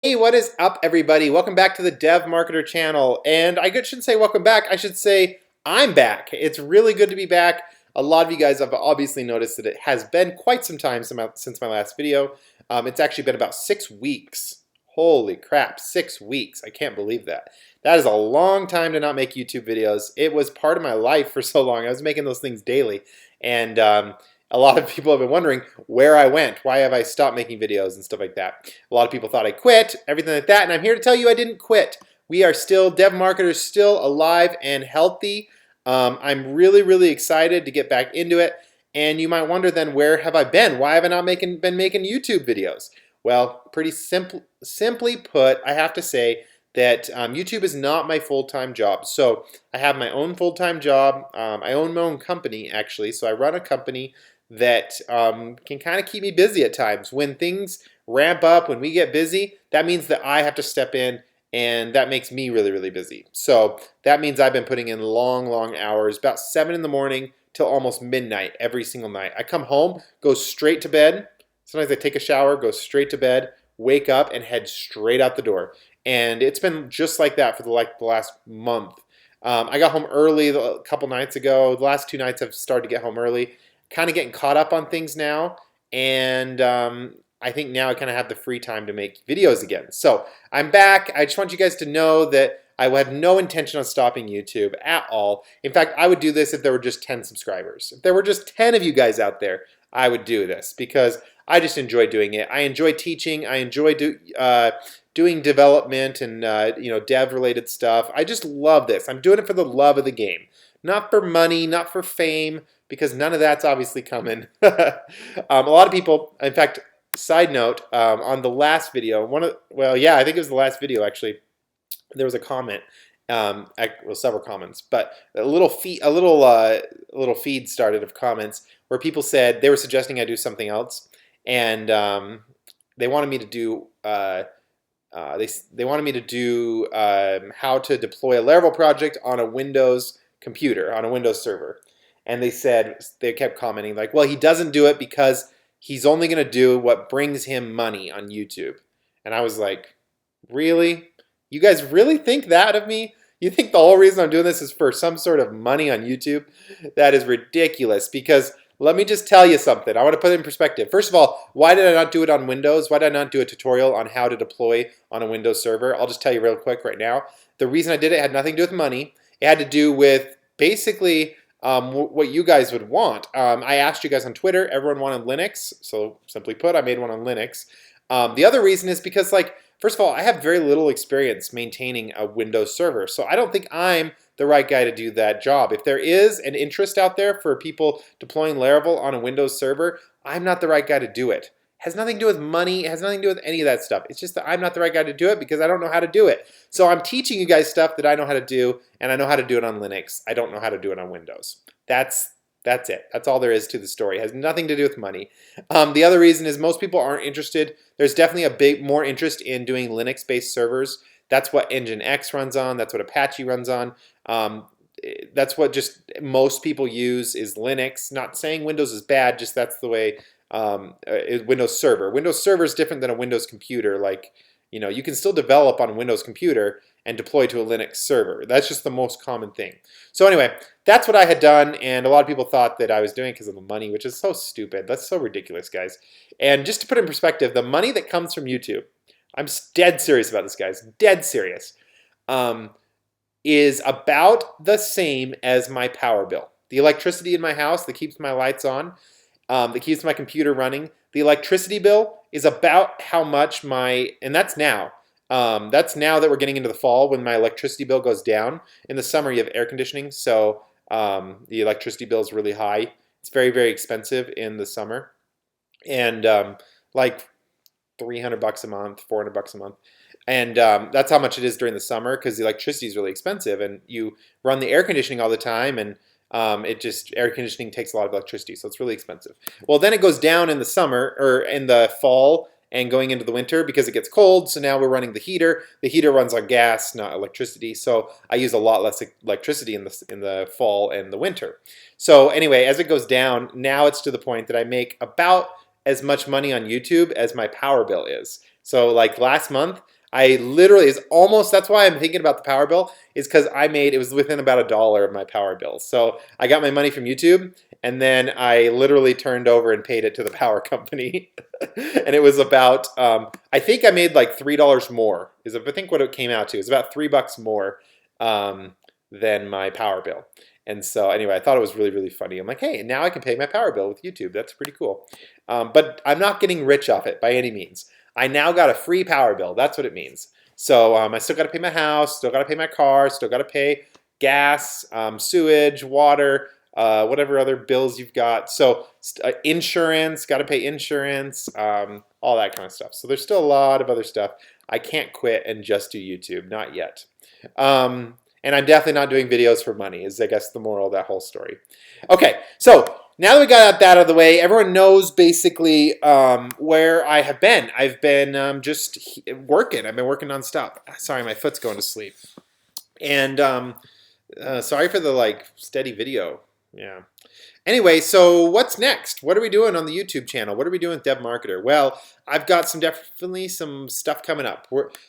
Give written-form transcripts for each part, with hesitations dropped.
Hey, what is up, everybody? Welcome back to the Dev Marketer channel. And I shouldn't say welcome back, I should say I'm back. It's really good to be back. A lot of you guys have obviously noticed that it has been quite some time since my last video. It's actually been about 6 weeks. Holy crap, 6 weeks. I can't believe that. That is a long time to not make YouTube videos. It was part of my life for so long. I was making those things daily. And a lot of people have been wondering where I went. Why have I stopped making videos and stuff like that? A lot of people thought I quit, everything like that, and I'm here to tell you I didn't quit. We are still, Dev Marketers still alive and healthy. I'm really, really excited to get back into it. And you might wonder then, where have I been? Why have I not been making YouTube videos? Well, pretty simply put, I have to say that YouTube is not my full-time job. So I have my own full-time job. I own my own company, actually. So I run a company that can kind of keep me busy at times. When things ramp up, when we get busy, that means that I have to step in, and that makes me really, really busy. So that means I've been putting in long, long hours, about 7 in the morning till almost midnight every single night. I come home, go straight to bed. Sometimes I take a shower, go straight to bed, wake up, and head straight out the door. And it's been just like that for the last month. I got home early a couple nights ago. The last 2 nights I've started to get home early. Kind of getting caught up on things now, and I think now I kind of have the free time to make videos again. So I'm back. I just want you guys to know that I have no intention of stopping YouTube at all. In fact, I would do this if there were just 10 subscribers. If there were just 10 of you guys out there, I would do this because I just enjoy doing it. I enjoy teaching. I enjoy doing development and dev-related stuff. I just love this. I'm doing it for the love of the game, not for money, not for fame, because none of that's obviously coming. A lot of people, in fact, side note, on the last video, I think it was the last video actually, there was a comment, several comments, but a little feed started of comments where people said they were suggesting I do something else, and they wanted me to do they wanted me to do how to deploy a Laravel project on a Windows computer, on a Windows server. And they kept commenting like, well, he doesn't do it because he's only going to do what brings him money on YouTube. And I was like, really? You guys really think that of me? You think the whole reason I'm doing this is for some sort of money on YouTube? That is ridiculous, because let me just tell you something. I want to put it in perspective. First of all, why did I not do it on Windows? Why did I not do a tutorial on how to deploy on a Windows server? I'll just tell you real quick right now. The reason I did it had nothing to do with money. It had to do with basically what you guys would want. I asked you guys on Twitter. Everyone wanted Linux. So simply put, I made one on Linux. The other reason is because, first of all, I have very little experience maintaining a Windows server. So I don't think I'm the right guy to do that job. If there is an interest out there for people deploying Laravel on a Windows server, I'm not the right guy to do it. It has nothing to do with money. It has nothing to do with any of that stuff. It's just that I'm not the right guy to do it because I don't know how to do it. So I'm teaching you guys stuff that I know how to do, and I know how to do it on Linux. I don't know how to do it on Windows. That's it. That's all there is to the story. It has nothing to do with money. The other reason is most people aren't interested. There's definitely more interest in doing Linux-based servers. That's what Nginx runs on. That's what Apache runs on. That's what just most people use is Linux. Not saying Windows is bad, just that's the way Windows Server. Windows Server is different than a Windows computer. You can still develop on a Windows computer and deploy to a Linux server. That's just the most common thing. So anyway, that's what I had done, and a lot of people thought that I was doing it because of the money, which is so stupid. That's so ridiculous, guys. And just to put in perspective, the money that comes from YouTube, I'm dead serious about this, guys, dead serious, is about the same as my power bill. The electricity in my house that keeps my lights on, that keeps my computer running, the electricity bill is about how much and that's now. That's now that we're getting into the fall when my electricity bill goes down. In the summer, you have air conditioning, so the electricity bill is really high. It's very, very expensive in the summer, and like $300 a month, $400 a month. And that's how much it is during the summer because the electricity is really expensive, and you run the air conditioning all the time, and air conditioning takes a lot of electricity, so it's really expensive. Well, then it goes down in the summer or in the fall and going into the winter because it gets cold. So now we're running the heater. The heater runs on gas, not electricity. So I use a lot less electricity in the fall and the winter. So anyway, as it goes down, now it's to the point that I make about as much money on YouTube as my power bill is. So like last month, I literally is almost, that's why I'm thinking about the power bill, is because it was within about $1 of my power bill. So I got my money from YouTube, and then I literally turned over and paid it to the power company. And it was about, I think I made like $3 more, is I think what it came out to. It's about $3 more than my power bill. And so anyway, I thought it was really, really funny. I'm like, hey, now I can pay my power bill with YouTube. That's pretty cool. But I'm not getting rich off it by any means. I now got a free power bill. That's what it means. So I still got to pay my house, still got to pay my car, still got to pay gas, sewage, water, whatever other bills you've got. So insurance, got to pay insurance, all that kind of stuff. So there's still a lot of other stuff. I can't quit and just do YouTube, not yet. And I'm definitely not doing videos for money, is I guess the moral of that whole story. Okay, so now that we got that out of the way, everyone knows basically where I have been. I've been just working. I've been working nonstop. Sorry, my foot's going to sleep. And sorry for the steady video. Yeah. Anyway, so what's next? What are we doing on the YouTube channel? What are we doing with Dev Marketer? Well, I've got definitely some stuff coming up.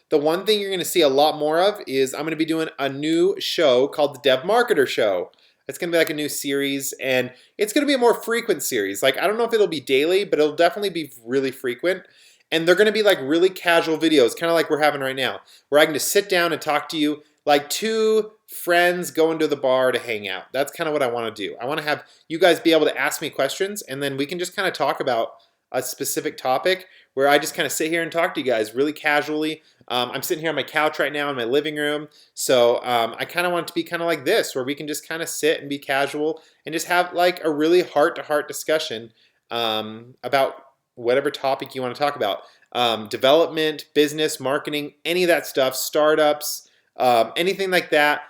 The one thing you're going to see a lot more of is I'm going to be doing a new show called the Dev Marketer Show. It's going to be like a new series, and it's going to be a more frequent series. Like, I don't know if it'll be daily, but it'll definitely be really frequent. And they're going to be like really casual videos, kind of like we're having right now, where I can just sit down and talk to you like two friends going to the bar to hang out. That's kind of what I want to do. I want to have you guys be able to ask me questions, and then we can just kind of talk about a specific topic where I just kind of sit here and talk to you guys really casually. I'm sitting here on my couch right now in my living room, so I kind of want it to be kind of like this, where we can just kind of sit and be casual and just have like a really heart-to-heart discussion about whatever topic you want to talk about. Development, business, marketing, any of that stuff, startups, anything like that.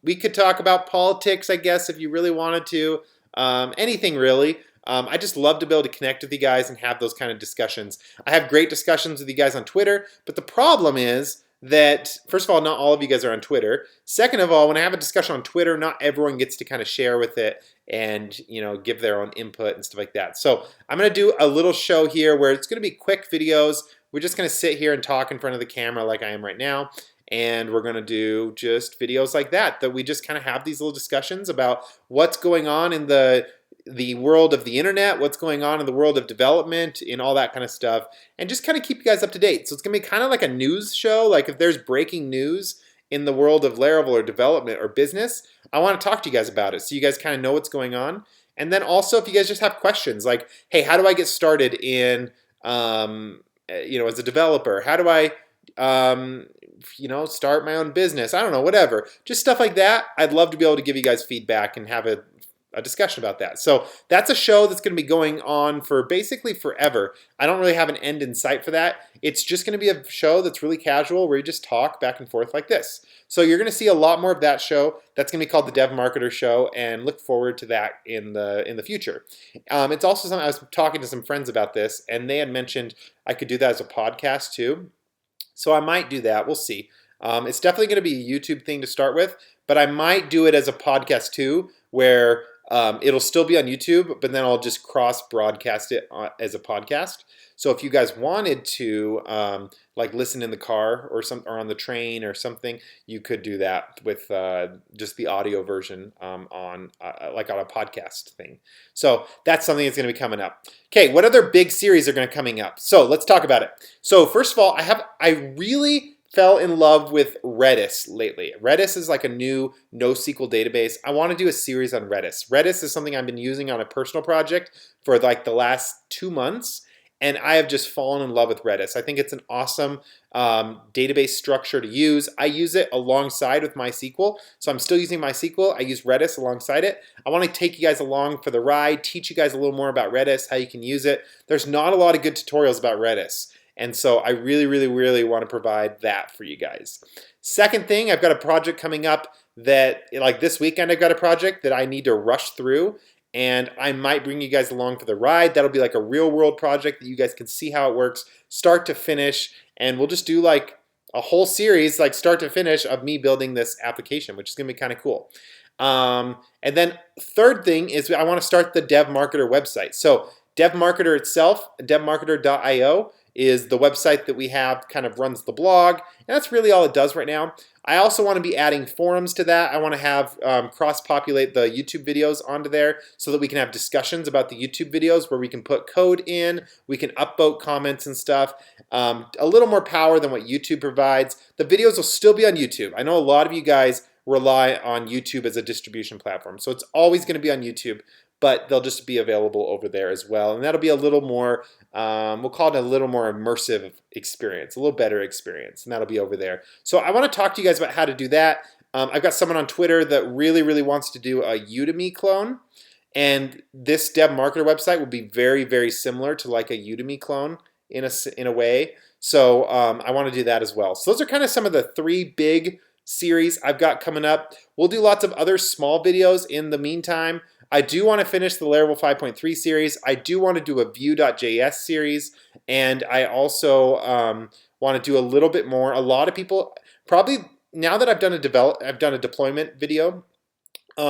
We could talk about politics, I guess, if you really wanted to. Anything really. I just love to be able to connect with you guys and have those kind of discussions. I have great discussions with you guys on Twitter, but the problem is that, first of all, not all of you guys are on Twitter. Second of all, when I have a discussion on Twitter, not everyone gets to kind of share with it and, you know, give their own input and stuff like that. So I'm going to do a little show here where it's going to be quick videos. We're just going to sit here and talk in front of the camera like I am right now. And we're going to do just videos like that we just kind of have these little discussions about what's going on in the world of the internet, what's going on in the world of development, and all that kind of stuff, and just kind of keep you guys up to date. So it's going to be kind of like a news show. Like if there's breaking news in the world of Laravel or development or business, I want to talk to you guys about it so you guys kind of know what's going on. And then also if you guys just have questions like, hey, how do I get started in, as a developer? How do I start my own business? I don't know, whatever. Just stuff like that. I'd love to be able to give you guys feedback and have a discussion about that. So that's a show that's going to be going on for basically forever. I don't really have an end in sight for that. It's just going to be a show that's really casual where you just talk back and forth like this. So you're going to see a lot more of that show. That's going to be called the Dev Marketer Show, and look forward to that in the future. It's also something I was talking to some friends about this, and they had mentioned I could do that as a podcast too. So I might do that. We'll see. It's definitely going to be a YouTube thing to start with, but I might do it as a podcast too, where it'll still be on YouTube, but then I'll just cross-broadcast it as a podcast. So if you guys wanted to listen in the car or on the train or something, you could do that with just the audio version on a podcast thing. So that's something that's going to be coming up. Okay, what other big series are going to coming up? So let's talk about it. So first of all, I really fell in love with Redis lately. Redis is like a new NoSQL database. I want to do a series on Redis. Redis is something I've been using on a personal project for like the last 2 months, and I have just fallen in love with Redis. I think it's an awesome database structure to use. I use it alongside with MySQL, so I'm still using MySQL. I use Redis alongside it. I want to take you guys along for the ride, teach you guys a little more about Redis, how you can use it. There's not a lot of good tutorials about Redis. And so I really, really, really want to provide that for you guys. Second thing, I've got a project coming up that, like this weekend, I've got a project that I need to rush through, and I might bring you guys along for the ride. That'll be like a real world project that you guys can see how it works, start to finish, and we'll just do like a whole series, like start to finish, of me building this application, which is going to be kind of cool. And then third thing is I want to start the Dev Marketer website. So Dev Marketer itself, devmarketer.io, is the website that we have kind of runs the blog, and that's really all it does right now. I also want to be adding forums to that. I want to have cross-populate the YouTube videos onto there so that we can have discussions about the YouTube videos where we can put code in, we can upvote comments and stuff. A little more power than what YouTube provides. The videos will still be on YouTube. I know a lot of you guys rely on YouTube as a distribution platform, so it's always going to be on YouTube, but they'll just be available over there as well. And that'll be a little more, we'll call it a little more immersive experience, a little better experience, and that'll be over there. So I want to talk to you guys about how to do that. I've got someone on Twitter that really, really wants to do a Udemy clone, and this Dev Marketer website will be very, very similar to like a Udemy clone in a way. So I want to do that as well. So those are kind of some of the 3 big series I've got coming up. We'll do lots of other small videos in the meantime. I do want to finish the Laravel 5.3 series. I do want to do a Vue.js series, and I also want to do a little bit more. A lot of people probably, now that I've done a deployment video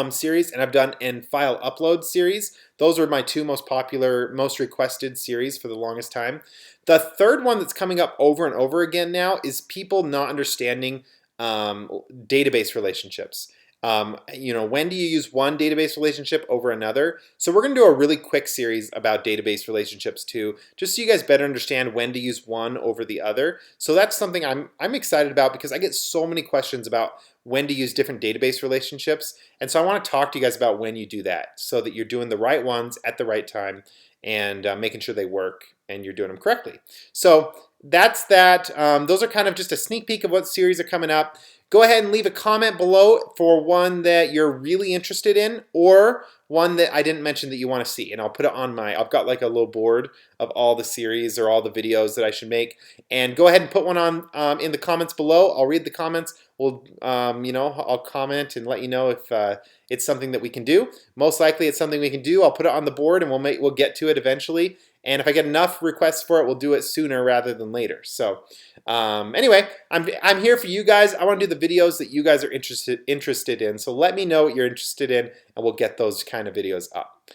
series, and I've done an file upload series. Those are my 2 most popular, most requested series for the longest time. The third one that's coming up over and over again now is people not understanding database relationships. When do you use one database relationship over another? So we're going to do a really quick series about database relationships too, just so you guys better understand when to use one over the other. So that's something I'm excited about because I get so many questions about when to use different database relationships. And so I want to talk to you guys about when you do that so that you're doing the right ones at the right time and making sure they work and you're doing them correctly. So that's that. Those are kind of just a sneak peek of what series are coming up. Go ahead and leave a comment below for one that you're really interested in or one that I didn't mention that you want to see. And I'll put it on I've got like a little board of all the series or all the videos that I should make. And go ahead and put one on in the comments below. I'll read the comments. I'll comment and let you know if it's something that we can do. Most likely it's something we can do. I'll put it on the board and we'll get to it eventually. And if I get enough requests for it, we'll do it sooner rather than later. So anyway, I'm here for you guys. I want to do the videos that you guys are interested in. So let me know what you're interested in, and we'll get those kind of videos up.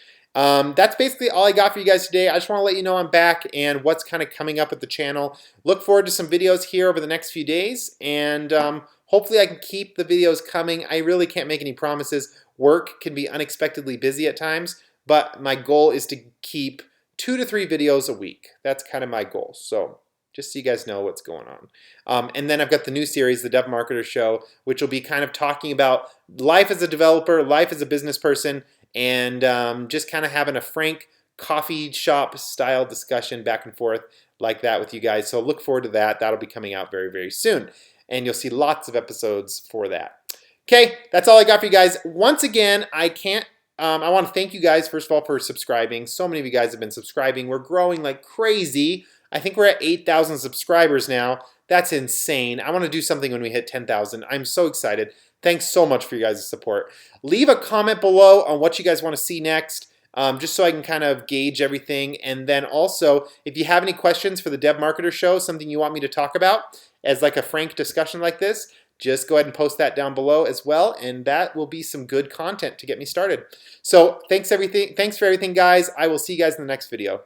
That's basically all I got for you guys today. I just want to let you know I'm back and what's kind of coming up at the channel. Look forward to some videos here over the next few days, and hopefully I can keep the videos coming. I really can't make any promises. Work can be unexpectedly busy at times, but my goal is to keep 2 to 3 videos a week. That's kind of my goal. So just so you guys know what's going on. And then I've got the new series, the Dev Marketer Show, which will be kind of talking about life as a developer, life as a business person, and just kind of having a frank coffee shop style discussion back and forth like that with you guys. So look forward to that. That'll be coming out very, very soon. And you'll see lots of episodes for that. Okay, that's all I got for you guys. Once again, I want to thank you guys, first of all, for subscribing. So many of you guys have been subscribing. We're growing like crazy. I think we're at 8,000 subscribers now. That's insane. I want to do something when we hit 10,000. I'm so excited. Thanks so much for you guys' support. Leave a comment below on what you guys want to see next, just so I can kind of gauge everything. And then also, if you have any questions for the Dev Marketer Show, something you want me to talk about as like a frank discussion like this, just go ahead and post that down below as well, and that will be some good content to get me started. So thanks for everything, guys. I will see you guys in the next video.